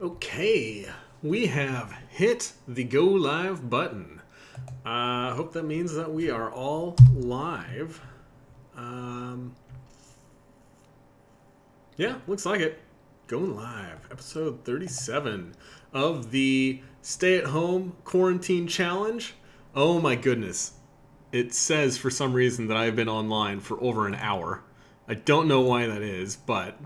Okay, we have hit the go live button. Hope that means that we are all live. Yeah, looks like it. Going live, episode 37 of the stay-at-home quarantine challenge. Oh my goodness. It says for some reason that I've been online for over an hour. I don't know why that is, but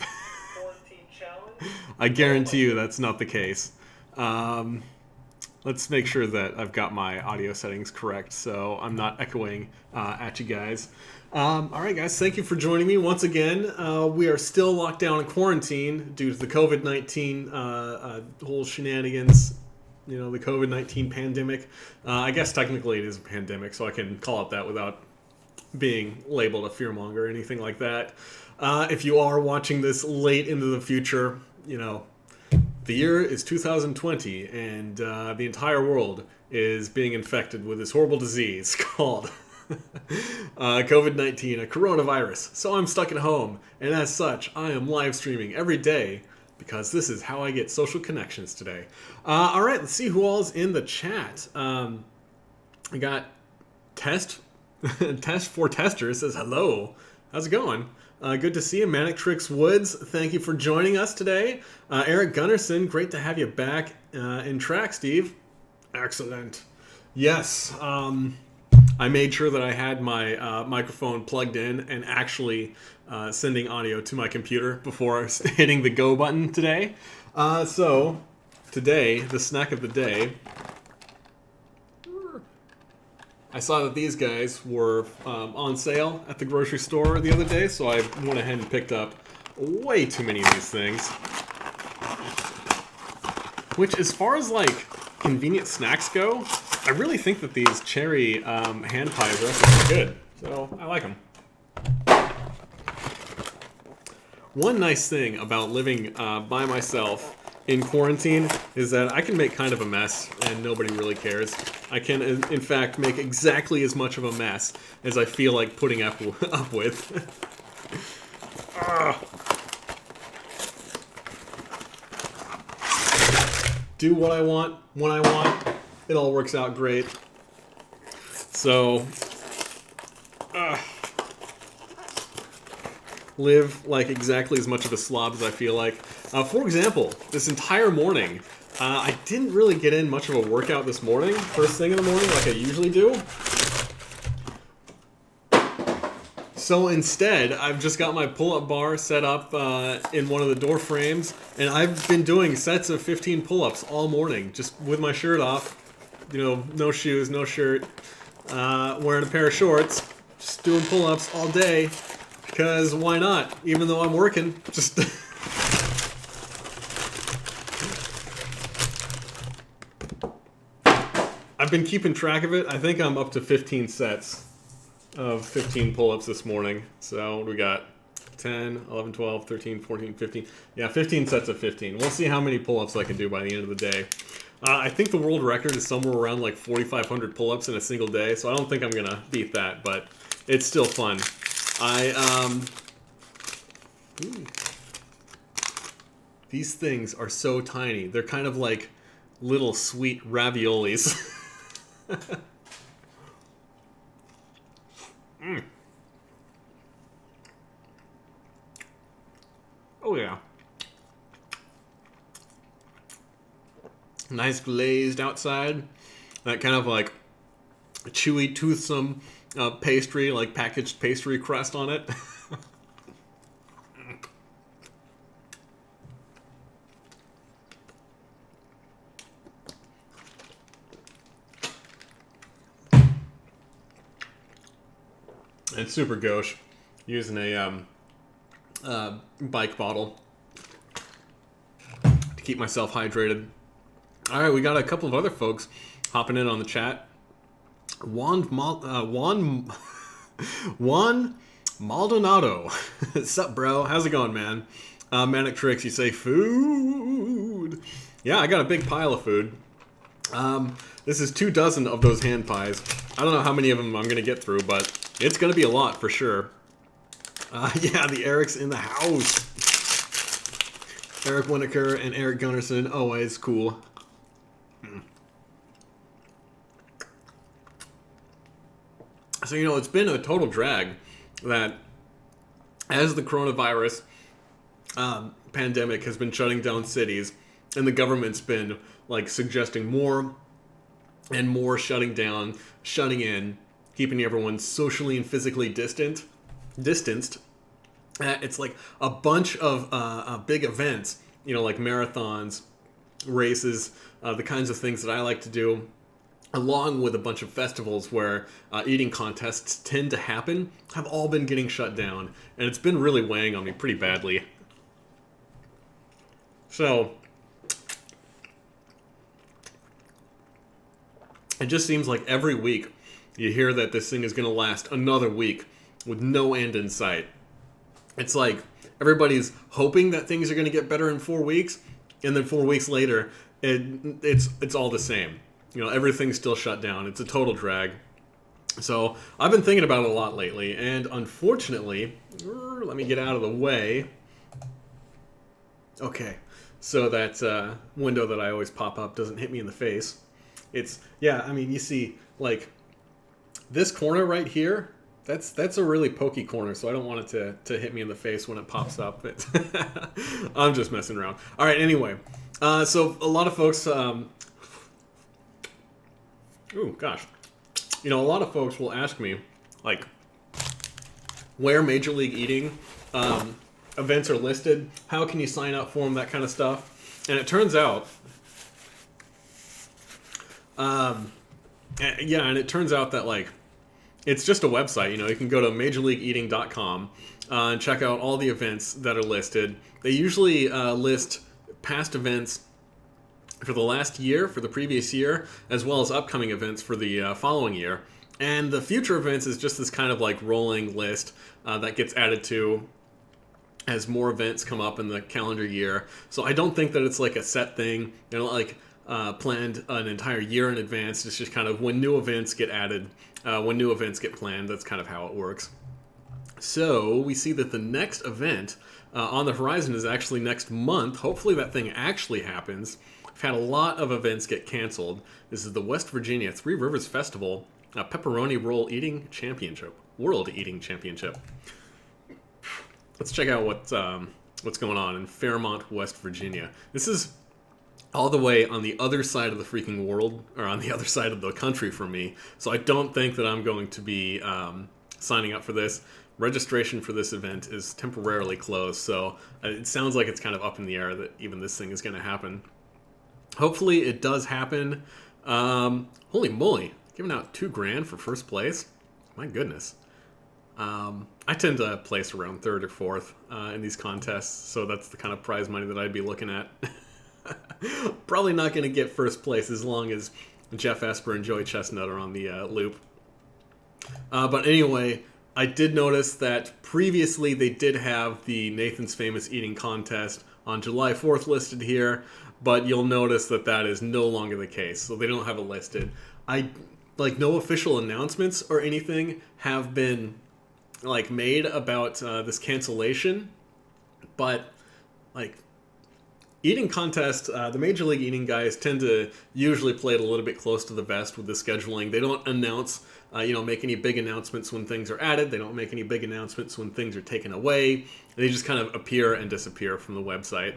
I guarantee you that's not the case. Let's make sure that I've got my audio settings correct so I'm not echoing at you guys. Alright guys, thank you for joining me once again. We are still locked down in quarantine due to the COVID-19 whole shenanigans, you know, the COVID-19 pandemic. I guess technically it is a pandemic, so I can call it that without being labeled a fearmonger or anything like that. If you are watching this late into the future, you know, the year is 2020 and the entire world is being infected with this horrible disease called COVID-19, a coronavirus. So I'm stuck at home, and as such, I am live streaming every day because this is how I get social connections today. All right, let's see who all's in the chat. I got Test for Tester says hello. How's it going? Good to see you. Manic Tricks Woods, thank you for joining us today. Eric Gunnarsson, great to have you back in track, Steve. Excellent. Yes, I made sure that I had my microphone plugged in and actually sending audio to my computer before hitting the go button today. So, today, the snack of the day, I saw that these guys were on sale at the grocery store the other day, so I went ahead and picked up way too many of these things. Which, as far as like convenient snacks go, I really think that these cherry hand pies are actually good, so I like them. One nice thing about living by myself in quarantine is that I can make kind of a mess and nobody really cares. I can, in fact, make exactly as much of a mess as I feel like putting up with. Do what I want, when I want. It all works out great. So, live like exactly as much of a slob as I feel like. For example, this entire morning, I didn't really get in much of a workout this morning, first thing in the morning, like I usually do. So instead, I've just got my pull-up bar set up in one of the door frames, and I've been doing sets of 15 pull-ups all morning, just with my shirt off, you know, no shoes, no shirt, wearing a pair of shorts, just doing pull-ups all day, because why not? Even though I'm working, just... I've been keeping track of it. I think I'm up to 15 sets of 15 pull-ups this morning. So we got 10, 11, 12, 13, 14, 15. Yeah, 15 sets of 15. We'll see how many pull-ups I can do by the end of the day. I think the world record is somewhere around like 4,500 pull-ups in a single day. So I don't think I'm going to beat that, but it's still fun. These things are so tiny. They're kind of like little sweet raviolis. Oh yeah. Nice glazed outside. That kind of like chewy, toothsome pastry, like packaged pastry crust on it. It's super gauche, using a bike bottle to keep myself hydrated. All right, we got a couple of other folks hopping in on the chat. Juan Maldonado. Sup, bro? How's it going, man? Manic Tricks, you say food. Yeah, I got a big pile of food. This is 24 of those hand pies. I don't know how many of them I'm going to get through, but it's going to be a lot for sure. Yeah, the Eric's in the house. Eric Winokur and Eric Gunnarsson, always cool. So, it's been a total drag that as the coronavirus pandemic has been shutting down cities, and the government's been suggesting more and more shutting down, shutting in, keeping everyone socially and physically distanced. It's like a bunch of big events, like marathons, races, the kinds of things that I like to do, along with a bunch of festivals where eating contests tend to happen, have all been getting shut down. And it's been really weighing on me pretty badly. So it just seems like every week you hear that this thing is going to last another week with no end in sight. It's like everybody's hoping that things are going to get better in 4 weeks, and then 4 weeks later, it's all the same. Everything's still shut down. It's a total drag. So I've been thinking about it a lot lately, and unfortunately, let me get out of the way. Okay, so that window that I always pop up doesn't hit me in the face. You see, this corner right here, that's a really pokey corner, so I don't want it to hit me in the face when it pops up. I'm just messing around. All right, anyway. So a lot of folks... a lot of folks will ask me, where Major League Eating events are listed, how can you sign up for them, that kind of stuff. And it turns out... that, it's just a website. You can go to majorleagueeating.com and check out all the events that are listed. They usually list past events for the last year, for the previous year, as well as upcoming events for the following year. And the future events is just this kind of rolling list that gets added to as more events come up in the calendar year. So I don't think that it's a set thing. They don't planned an entire year in advance. It's just kind of when new events get added, when new events get planned, that's kind of how it works. So we see that the next event on the horizon is actually next month. Hopefully that thing actually happens. We've had a lot of events get canceled. This is the West Virginia Three Rivers Festival Pepperoni Roll Eating Championship, World Eating Championship. Let's check out what's going on in Fairmont, West Virginia. This is all the way on the other side of the freaking world, or on the other side of the country from me. So I don't think that I'm going to be signing up for this. Registration for this event is temporarily closed, so it sounds like it's kind of up in the air that even this thing is going to happen. Hopefully it does happen. Holy moly, giving out $2,000 for first place? My goodness. I tend to place around third or fourth in these contests, so that's the kind of prize money that I'd be looking at. Probably not going to get first place as long as Jeff Esper and Joey Chestnut are on the loop. But anyway, I did notice that previously they did have the Nathan's Famous Eating Contest on July 4th listed here, but you'll notice that that is no longer the case, so they don't have it listed. No official announcements or anything have been made about this cancellation, but eating contest, the Major League Eating guys tend to usually play it a little bit close to the vest with the scheduling. They don't announce, make any big announcements when things are added. They don't make any big announcements when things are taken away. They just kind of appear and disappear from the website.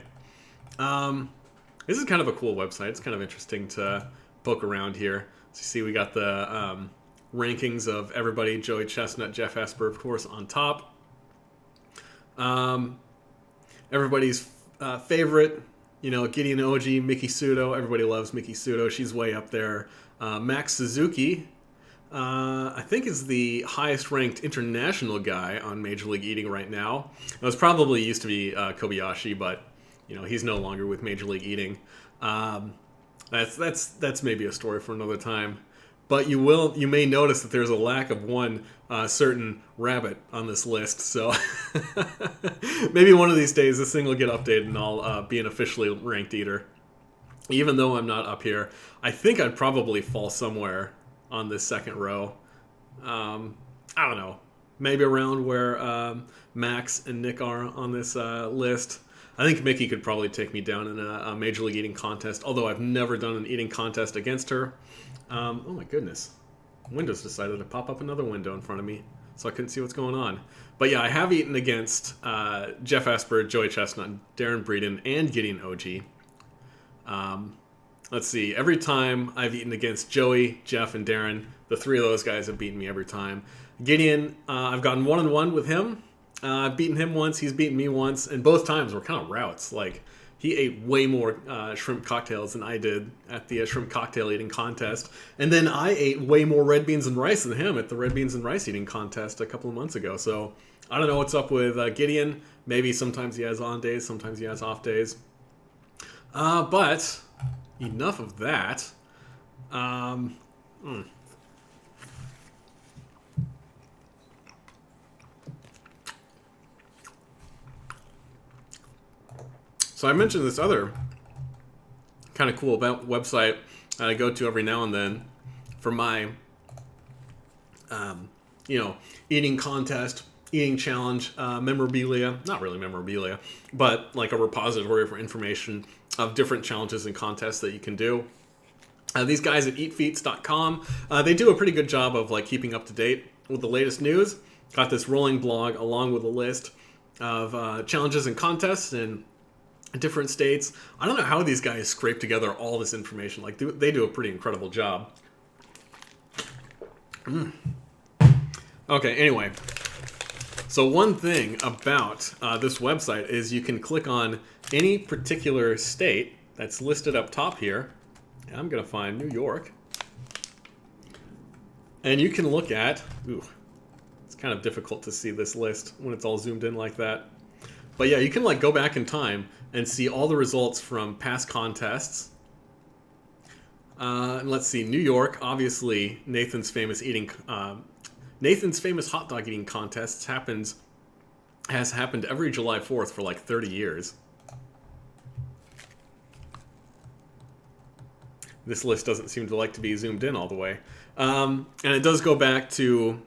This is kind of a cool website. It's kind of interesting to poke around here. So you see we got the rankings of everybody. Joey Chestnut, Jeff Esper, of course, on top. Everybody's favorite, Gideon Oji, Miki Sudo. Everybody loves Miki Sudo. She's way up there. Max Suzuki, I think, is the highest ranked international guy on Major League Eating right now. It was probably used to be Kobayashi, but he's no longer with Major League Eating. That's maybe a story for another time. But you may notice that there's a lack of one certain rabbit on this list. So maybe one of these days this thing will get updated and I'll be an officially ranked eater. Even though I'm not up here, I think I'd probably fall somewhere on this second row. I don't know. Maybe around where Max and Nick are on this list. I think Mickey could probably take me down in a Major League Eating contest, although I've never done an eating contest against her. Oh my goodness. Windows decided to pop up another window in front of me, so I couldn't see what's going on. But yeah, I have eaten against Jeff Esper, Joey Chestnut, Darren Breeden, and Gideon OG. Let's see. Every time I've eaten against Joey, Jeff, and Darren, the three of those guys have beaten me every time. Gideon, I've gotten 1-1 with him. I've beaten him once, he's beaten me once, and both times were kind of routes. Like, he ate way more shrimp cocktails than I did at the shrimp cocktail eating contest. And then I ate way more red beans and rice than him at the red beans and rice eating contest a couple of months ago. So I don't know what's up with Gideon. Maybe sometimes he has on days, sometimes he has off days. But enough of that. So I mentioned this other kind of cool website that I go to every now and then for my, eating contest, eating challenge, memorabilia. Not really memorabilia, but like a repository for information of different challenges and contests that you can do. These guys at eatfeats.com, they do a pretty good job of like keeping up to date with the latest news. Got this rolling blog along with a list of challenges and contests in different states. I don't know how these guys scrape together all this information. Like, they do a pretty incredible job. Okay, anyway. So one thing about this website is you can click on any particular state that's listed up top here. And I'm going to find New York. And you can look at... it's kind of difficult to see this list when it's all zoomed in like that. But yeah, you can like go back in time and see all the results from past contests. And let's see, New York, obviously Nathan's famous hot dog eating contest has happened every July 4th for like 30 years. This list doesn't seem to like to be zoomed in all the way. And it does go back to,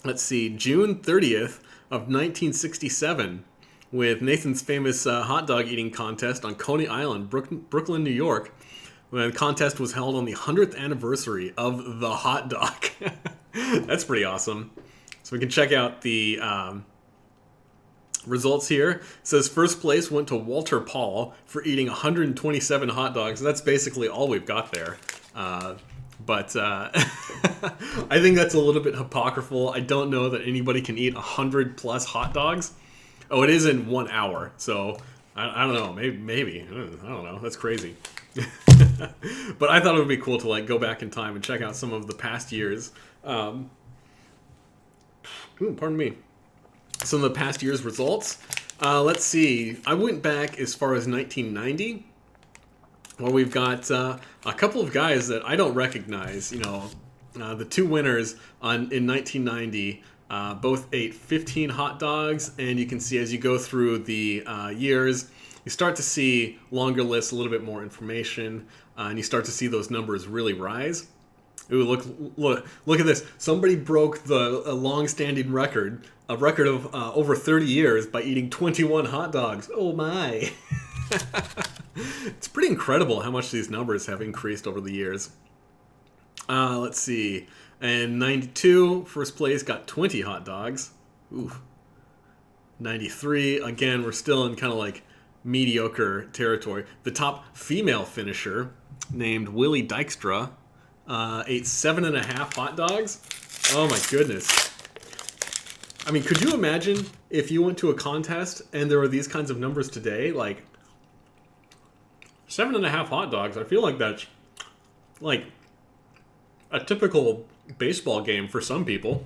let's see, June 30th of 1967. With Nathan's famous hot dog eating contest on Coney Island, Brooklyn, New York, when the contest was held on the 100th anniversary of the hot dog. That's pretty awesome. So we can check out the results here. It says first place went to Walter Paul for eating 127 hot dogs. That's basically all we've got there. But I think that's a little bit apocryphal. I don't know that anybody can eat 100 plus hot dogs. Oh, it is in 1 hour, so I don't know. Maybe. I don't know. That's crazy. But I thought it would be cool to like go back in time and check out some of the past years. Pardon me. Some of the past year's results. Let's see. I went back as far as 1990, where we've got a couple of guys that I don't recognize. The two winners in 1990. Both ate 15 hot dogs, and you can see as you go through the years, you start to see longer lists, a little bit more information, and you start to see those numbers really rise. Ooh, look at this. Somebody broke a long-standing record, a record of over 30 years by eating 21 hot dogs. Oh my. It's pretty incredible how much these numbers have increased over the years. Let's see. And 92, first place, got 20 hot dogs. Ooh. 93, again, we're still in kind of like mediocre territory. The top female finisher, named Willie Dykstra, ate 7.5 hot dogs. Oh my goodness. I mean, could you imagine if you went to a contest and there were these kinds of numbers today? Like, 7.5 hot dogs, I feel like that's like a typical baseball game for some people.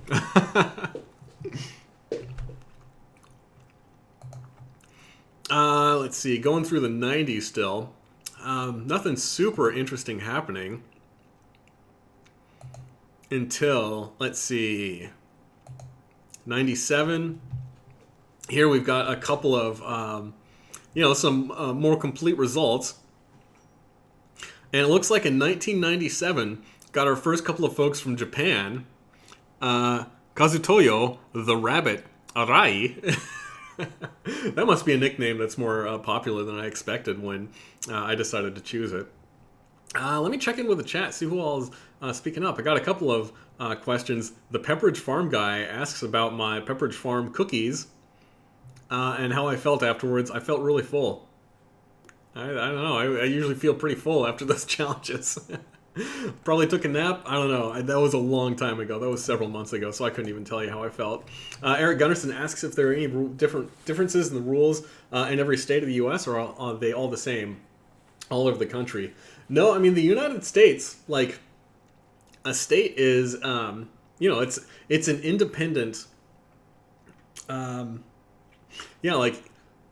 Let's see, going through the 90s still. Nothing super interesting happening until, let's see, 97. Here we've got a couple of, some more complete results. And it looks like in 1997, got our first couple of folks from Japan. Kazutoyo, the rabbit, Arai, That must be a nickname that's more popular than I expected when I decided to choose it. Let me check in with the chat, see who all is speaking up. I got a couple of questions. The Pepperidge Farm guy asks about my Pepperidge Farm cookies and how I felt afterwards. I felt really full. I don't know. I usually feel pretty full after those challenges. Probably took a nap. I don't know. That was a long time ago. That was several months ago, so I couldn't even tell you how I felt. Eric Gunnarsson asks if there are any differences in the rules in every state of the U.S., or are they all the same all over the country? No, I mean, the United States, like, a state is, it's an independent, like,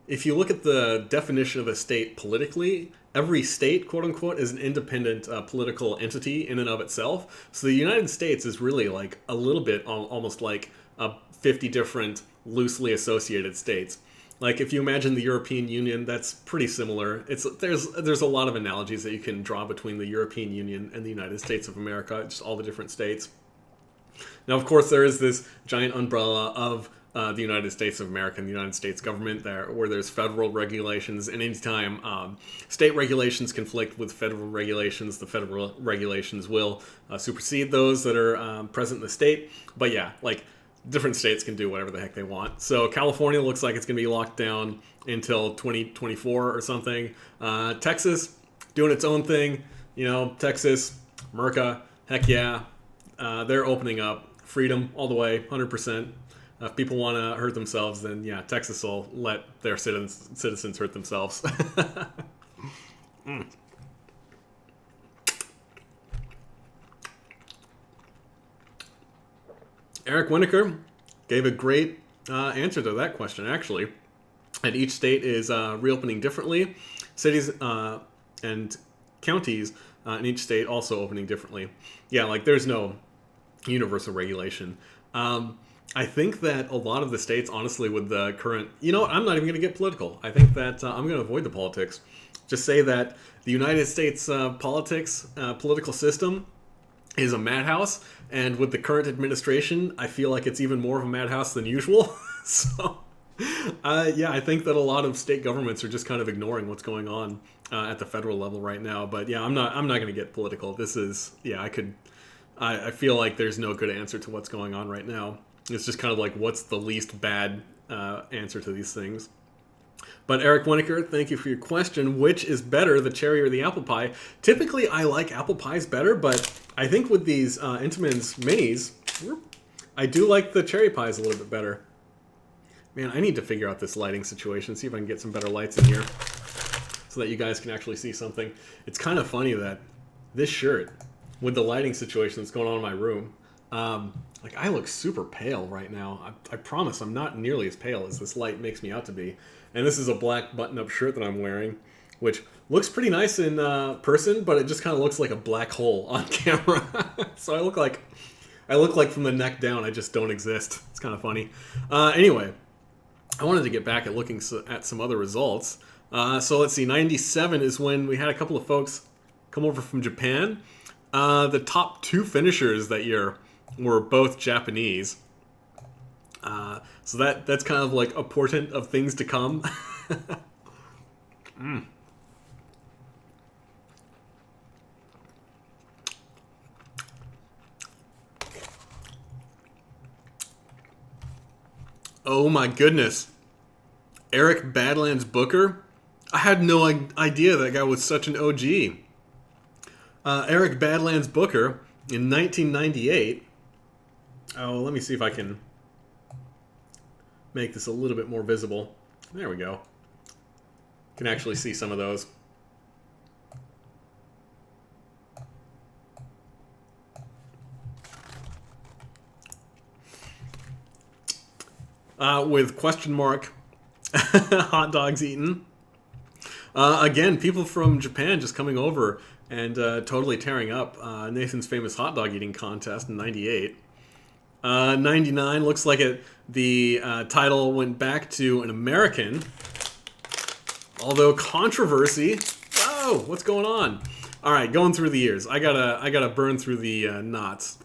if you look at the definition of a state politically, every state, quote unquote, is an independent political entity in and of itself. So the United States is really like a little bit almost like 50 different loosely associated states. Like if you imagine the European Union, that's pretty similar. There's a lot of analogies that you can draw between the European Union and the United States of America, just all the different states. Now, of course, there is this giant umbrella of the United States of America and the United States government there, where there's federal regulations, and anytime state regulations conflict with federal regulations, the federal regulations will supersede those that are present in the state. But yeah, like different states can do whatever the heck they want. So California looks like it's going to be locked down until 2024 or something. Texas doing its own thing. Texas, Merca, heck yeah. They're opening up. Freedom all the way, 100%. If people want to hurt themselves, then yeah, Texas will let their citizens hurt themselves. Eric Winokur gave a great answer to that question, actually. And each state is reopening differently. Cities and counties in each state also opening differently. Yeah, like there's no universal regulation. I think that a lot of the states, honestly, with the current... I'm not even going to get political. I think that I'm going to avoid the politics. Just say that the United States political system is a madhouse. And with the current administration, I feel like it's even more of a madhouse than usual. So, I think that a lot of state governments are just kind of ignoring what's going on at the federal level right now. But yeah, I'm not going to get political. This is... I feel like there's no good answer to what's going on right now. It's just kind of like, what's the least bad answer to these things? But Eric Winokur, thank you for your question. Which is better, the cherry or the apple pie? Typically, I like apple pies better, but I think with these Entenmann's minis, I do like the cherry pies a little bit better. Man, I need to figure out this lighting situation, see if I can get some better lights in here so that you guys can actually see something. It's kind of funny that this shirt, with the lighting situation that's going on in my room, I look super pale right now. I promise I'm not nearly as pale as this light makes me out to be. And this is a black button-up shirt that I'm wearing, which looks pretty nice in person, but it just kind of looks like a black hole on camera. So I look like from the neck down, I just don't exist. It's kind of funny. Anyway, I wanted to get back at looking at some other results. So let's see, 97 is when we had a couple of folks come over from Japan. The top two finishers that year were both Japanese. So that's kind of like a portent of things to come. Oh my goodness. Eric Badlands Booker? I had no idea that guy was such an OG. Eric Badlands Booker in 1998. Oh, let me see if I can make this a little bit more visible. There we go. Can actually see some of those. With question mark hot dogs eaten. Again, people from Japan just coming over and totally tearing up Nathan's famous hot dog eating contest in 98. 99 looks like the title went back to an American. Although controversy. Oh, what's going on? All right, going through the years. I gotta burn through the knots.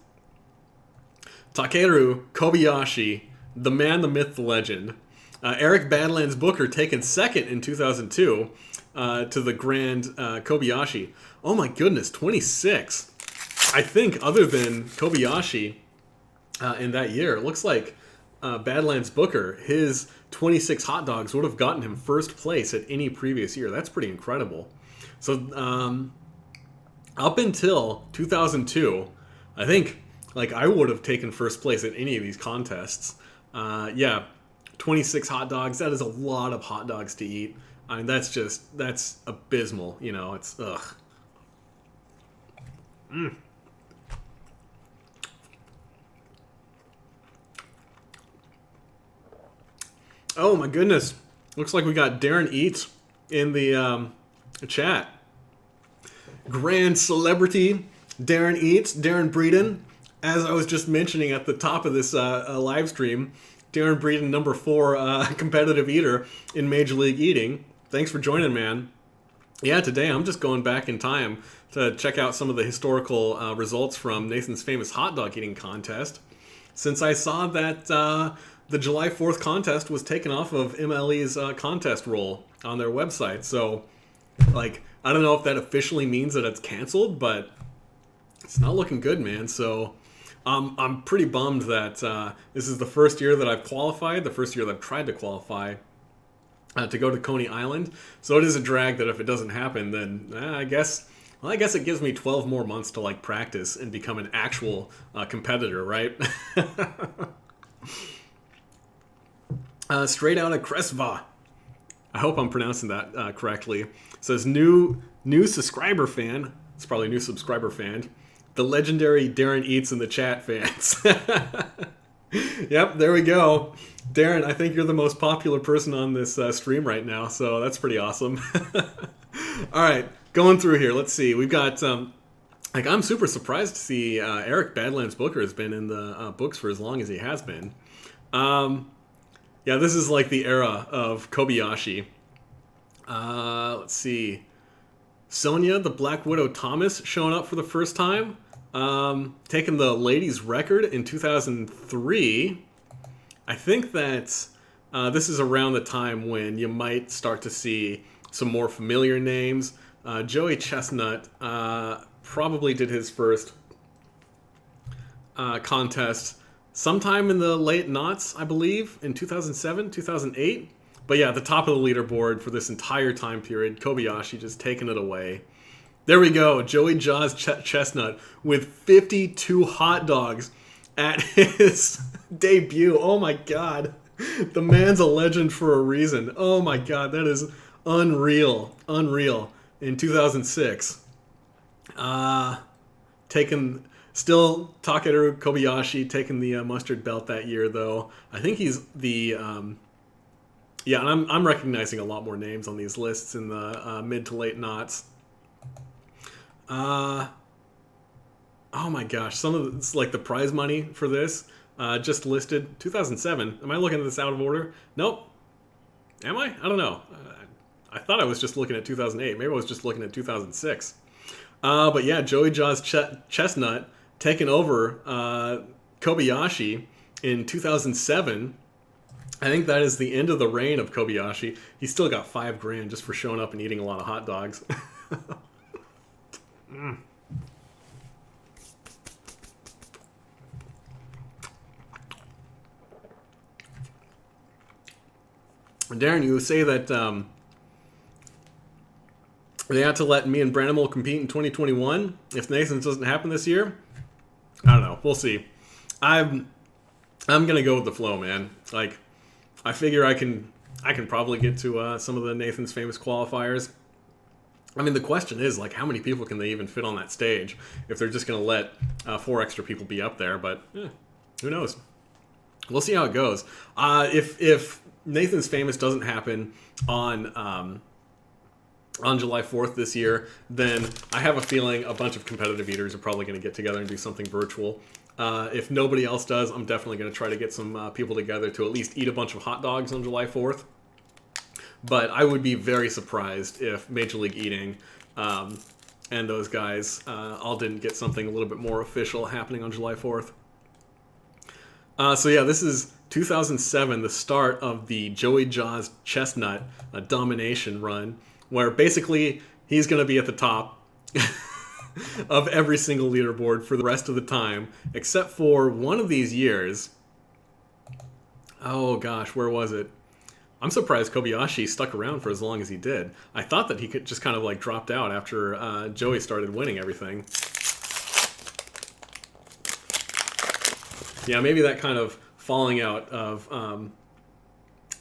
Takeru Kobayashi, the man, the myth, the legend. Eric Badlands Booker taken second in 2002 to the Grand Kobayashi. Oh my goodness, 26. I think other than Kobayashi in that year, it looks like Badlands Booker, his 26 hot dogs would have gotten him first place at any previous year. That's pretty incredible. So up until 2002, I think like I would have taken first place at any of these contests. Yeah, 26 hot dogs. That is a lot of hot dogs to eat. I mean, that's abysmal. You know, it's ugh. Oh my goodness! Looks like we got Darren Eats in the chat. Grand celebrity Darren Eats, Darren Breeden. As I was just mentioning at the top of this live stream, Darren Breeden, number 4 competitive eater in Major League Eating. Thanks for joining, man. Yeah, today I'm just going back in time to check out some of the historical results from Nathan's famous hot dog eating contest. Since I saw that the July 4th contest was taken off of MLE's contest roll on their website. So, like, I don't know if that officially means that it's canceled, but it's not looking good, man. So I'm pretty bummed that this is the first year that I've qualified, the first year that I've tried to qualify to go to Coney Island. So it is a drag that if it doesn't happen, then I guess it gives me 12 more months to like practice and become an actual competitor, right? Straight out of Kresva. I hope I'm pronouncing that correctly. It says new subscriber fan. It's probably a new subscriber fan. The legendary Darren Eats in the chat fans. Yep, there we go. Darren, I think you're the most popular person on this stream right now, so that's pretty awesome. All right, going through here. Let's see. We've got, I'm super surprised to see Eric Badlands Booker has been in the books for as long as he has been. Yeah, this is like the era of Kobayashi. Let's see. Sonia, the Black Widow Thomas, showing up for the first time. Taking the ladies' record in 2003. I think that this is around the time when you might start to see some more familiar names. Joey Chestnut probably did his first contest sometime in the late noughts, I believe, in 2007, 2008. But yeah, the top of the leaderboard for this entire time period, Kobayashi just taking it away. There we go, Joey Jaws Chestnut with 52 hot dogs at his debut. Oh my god, the man's a legend for a reason. Oh my god, that is unreal. In 2006. Still Takeru Kobayashi taking the mustard belt that year, though. I think he's the... yeah, and I'm recognizing a lot more names on these lists in the mid to late noughts. Oh my gosh, some of it's like the prize money for this just listed 2007. Am I looking at this out of order? Nope. Am I? I don't know. I thought I was just looking at 2008. Maybe I was just looking at 2006. But yeah, Joey Jaws Chestnut taking over Kobayashi in 2007. I think that is the end of the reign of Kobayashi. He still got $5 grand just for showing up and eating a lot of hot dogs. Darren, you say that they had to let me and Branimal compete in 2021 if Nathan's doesn't happen this year. I don't know. We'll see. I'm gonna go with the flow, man. Like, I figure I can probably get to some of the Nathan's famous qualifiers. I mean, the question is, like, how many people can they even fit on that stage if they're just going to let 4 extra people be up there? But who knows? We'll see how it goes. If Nathan's famous doesn't happen on July 4th this year, then I have a feeling a bunch of competitive eaters are probably going to get together and do something virtual. If nobody else does, I'm definitely going to try to get some people together to at least eat a bunch of hot dogs on July 4th. But I would be very surprised if Major League Eating and those guys all didn't get something a little bit more official happening on July 4th. So yeah, this is 2007, the start of the Joey Jaws Chestnut domination run, where basically he's going to be at the top of every single leaderboard for the rest of the time, except for one of these years. Oh gosh, where was it? I'm surprised Kobayashi stuck around for as long as he did. I thought that he could just kind of like dropped out after Joey started winning everything. Yeah, maybe that kind of falling out of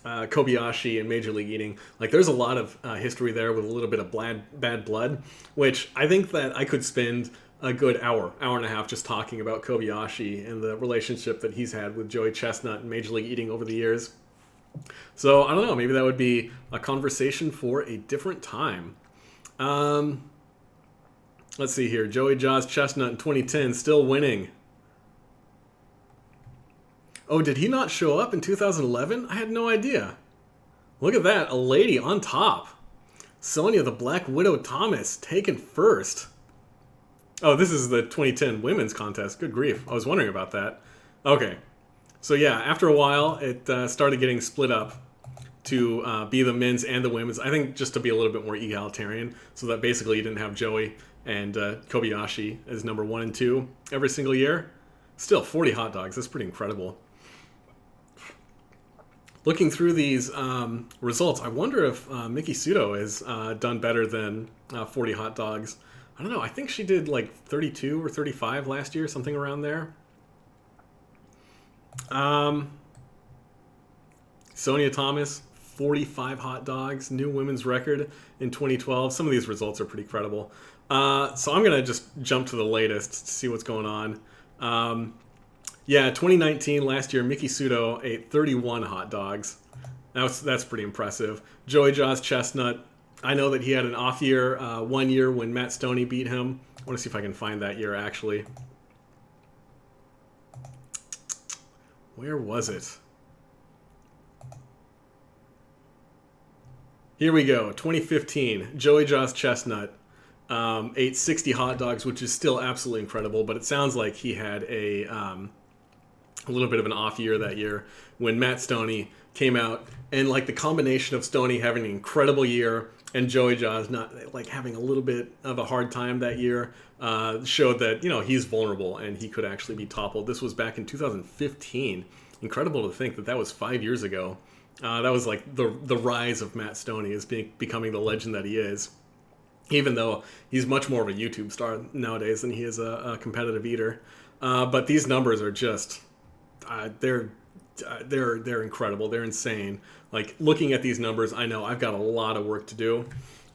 Kobayashi and Major League Eating. Like, there's a lot of history there with a little bit of bad blood, which I think that I could spend a good hour and a half just talking about Kobayashi and the relationship that he's had with Joey Chestnut and Major League Eating over the years. So, I don't know, maybe that would be a conversation for a different time. Let's see here. Joey Jaws Chestnut in 2010, still winning. Oh, did he not show up in 2011? I had no idea. Look at that, a lady on top. Sonia the Black Widow Thomas, taken first. Oh, this is the 2010 women's contest. Good grief, I was wondering about that. Okay, so yeah, after a while, it started getting split up to be the men's and the women's. I think just to be a little bit more egalitarian, so that basically you didn't have Joey and Kobayashi as number 1 and 2 every single year. Still, 40 hot dogs, that's pretty incredible. Looking through these results, I wonder if Miki Sudo has done better than 40 hot dogs. I don't know. I think she did like 32 or 35 last year, something around there. Sonia Thomas, 45 hot dogs, new women's record in 2012. Some of these results are pretty credible. So I'm going to just jump to the latest to see what's going on. Yeah, 2019, last year, Miki Sudo ate 31 hot dogs. That's pretty impressive. Joey Jaws Chestnut, I know that he had an off year, 1 year when Matt Stoney beat him. I want to see if I can find that year, actually. Where was it? Here we go, 2015, Joey Jaws Chestnut ate 60 hot dogs, which is still absolutely incredible, but it sounds like he had a little bit of an off year that year when Matt Stoney came out, and like the combination of Stoney having an incredible year and Joey Jaws not like having a little bit of a hard time that year showed that, you know, he's vulnerable and he could actually be toppled. This was back in 2015. Incredible to think that that was 5 years ago. That was like the rise of Matt Stoney as becoming the legend that he is, even though he's much more of a YouTube star nowadays than he is a competitive eater. But these numbers are just they're incredible. They're insane. Like, looking at these numbers, I know I've got a lot of work to do.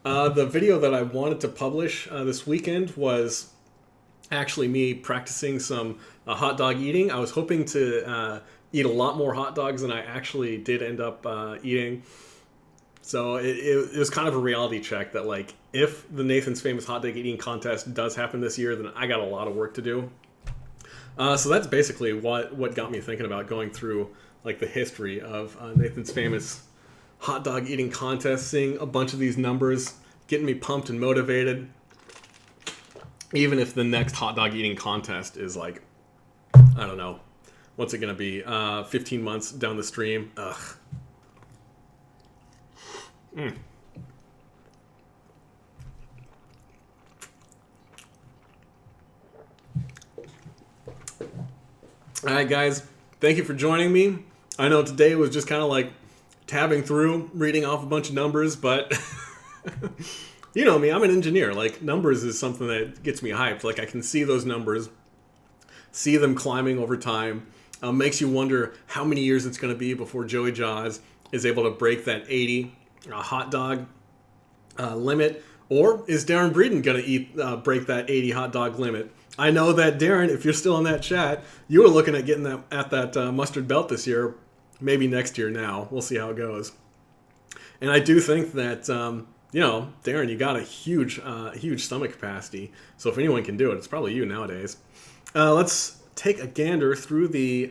The video that I wanted to publish this weekend was actually me practicing some hot dog eating. I was hoping to eat a lot more hot dogs than I actually did end up eating. So it was kind of a reality check that, like, if the Nathan's Famous Hot Dog Eating Contest does happen this year, then I got a lot of work to do. So that's basically what got me thinking about going through like the history of Nathan's Famous Hot Dog Eating Contest, seeing a bunch of these numbers, getting me pumped and motivated. Even if the next hot dog eating contest is like, I don't know, what's it going to be, 15 months down the stream. Ugh. All right, guys, thank you for joining me. I know today was just kind of like tabbing through, reading off a bunch of numbers, but you know me, I'm an engineer. Like, numbers is something that gets me hyped. Like, I can see those numbers, see them climbing over time. Makes you wonder how many years it's going to be before Joey Jaws is able to break that 80 hot dog limit, or is Darren Breeden going to break that 80 hot dog limit? I know that, Darren, if you're still in that chat, you were looking at getting that mustard belt this year, maybe next year now. We'll see how it goes. And I do think that, you know, Darren, you got a huge stomach capacity. So if anyone can do it, it's probably you nowadays. Let's take a gander through the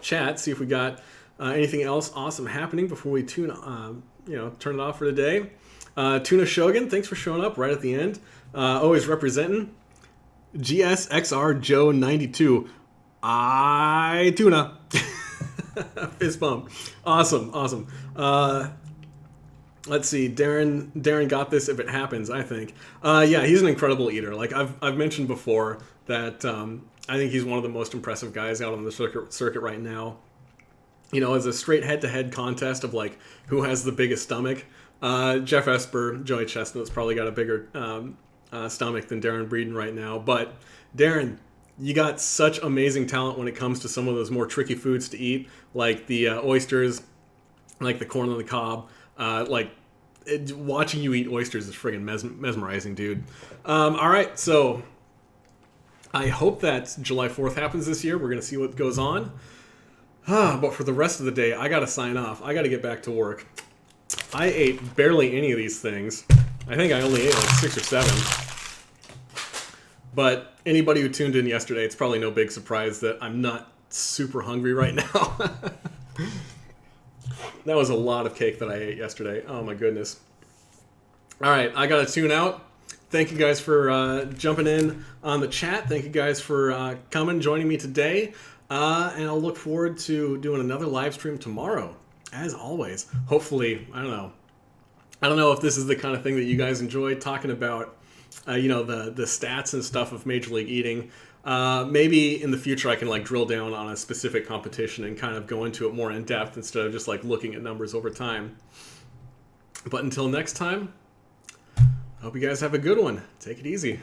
chat, see if we got anything else awesome happening before we turn it off for today. Tuna Shogun, thanks for showing up right at the end. Always representing. GSXR Joe 92. Tuna. Fist bump. Awesome, awesome. Let's see. Darren got this if it happens, I think. Yeah, he's an incredible eater. Like I've mentioned before that I think he's one of the most impressive guys out on the circuit right now. You know, as a straight head-to-head contest of like who has the biggest stomach, Jeff Esper, Joey Chestnut's probably got a bigger stomach than Darren Breeden right now. But Darren, you got such amazing talent when it comes to some of those more tricky foods to eat, like the oysters, like the corn on the cob. Watching you eat oysters is friggin' mesmerizing, dude. All right, so I hope that July 4th happens this year. We're going to see what goes on. But for the rest of the day, I got to sign off. I got to get back to work. I ate barely any of these things. I think I only ate like 6 or 7. But anybody who tuned in yesterday, it's probably no big surprise that I'm not super hungry right now. That was a lot of cake that I ate yesterday. Oh my goodness. All right, I got to tune out. Thank you guys for jumping in on the chat. Thank you guys for joining me today. And I'll look forward to doing another live stream tomorrow, as always. Hopefully, I don't know if this is the kind of thing that you guys enjoy, talking about, the stats and stuff of Major League Eating. Maybe in the future I can like drill down on a specific competition and kind of go into it more in depth instead of just like looking at numbers over time. But until next time, I hope you guys have a good one. Take it easy.